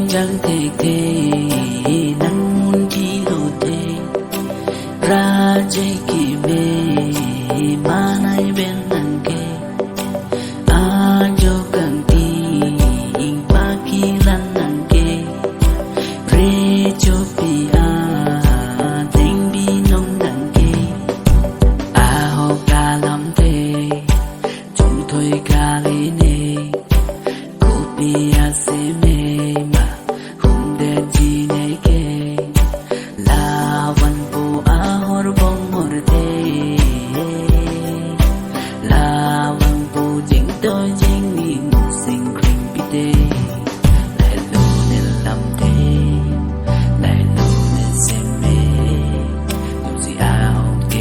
chẳng thể kể nắng muốn đi lộ thế ra chơi kỳ bề mà nay bên nắng kề cho càng tin ba khi lăn nắng kề re cho bia tình bi nông nắng kề ho cả lắm thế chúng thôi cả lý nè cô bia sẽ mê mà không để gì này kề la văn po hor bong hor thế la văn po chính tôi chính đi một sinh khinh bi tê lại lâu nên làm thế lại lâu nên xem mê dù gì ok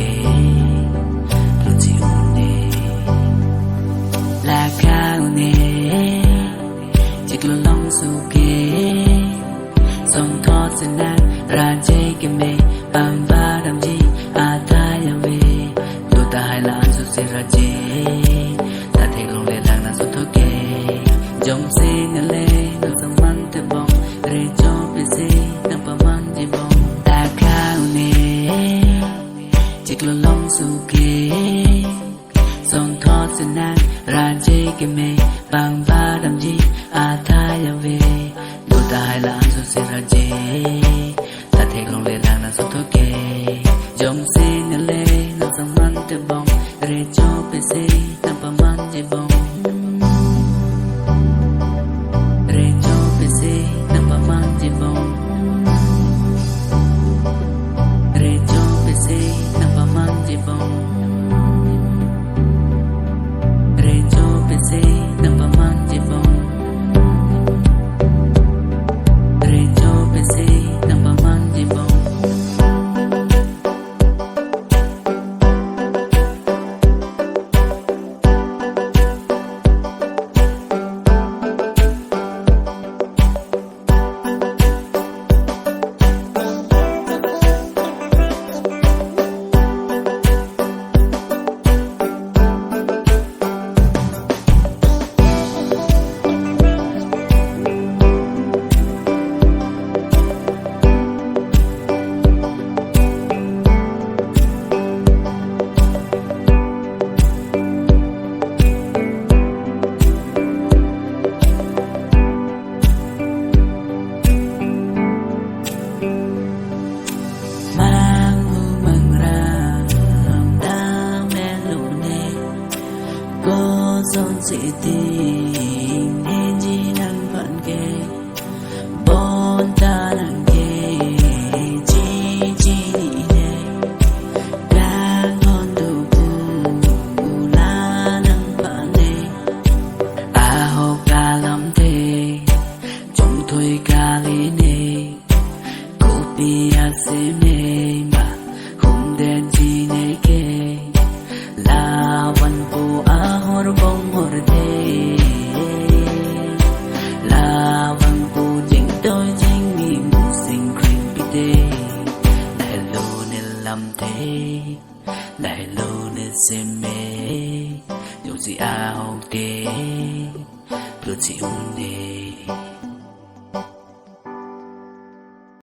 dù gì nè là cao nè chỉ lo lòng suke song thought sẽ nát ra chơi cái mê bằng ba đam chi ta ya về đôi ta hai là anh sẽ ra chơi ta thấy lòng lệ đang là suốt thôi kề dòng xe ngã lê nó sang man te bong re cho bê xe nang pa man je bong ta cao nè chỉ lo lòng suke song thought sẽ nát ra chơi cái mê bằng ba đam chi ta ya về đôi ta hai là anh sẽ ra chơi ta thấy lòng lệ đang là suốt thôi kề dòng xe ngã lê nó sang man te bong re cho bê xe nang pa man je bong re cho bê xe nang pa man je bong re cho bê xe nang pa man je bong re cho bê xe nang pa man je bong re cho bê xe nang pa man je bong dọn dễ tình nên chỉ năng vẫn kề bọn ta năng kề chỉ đi nè đang ngon đầu bù la năng bạn nè ho cả lắm thế chúng thôi cả lý nè cô bia sẽ mê mà không đen gì nè kề la văn po hor bong hor thế là văn po chính tôi chính đi một sinh khinh bi tê lại lâu nên làm thế lại lâu nên xem mê dù gì ok tôi chịu nè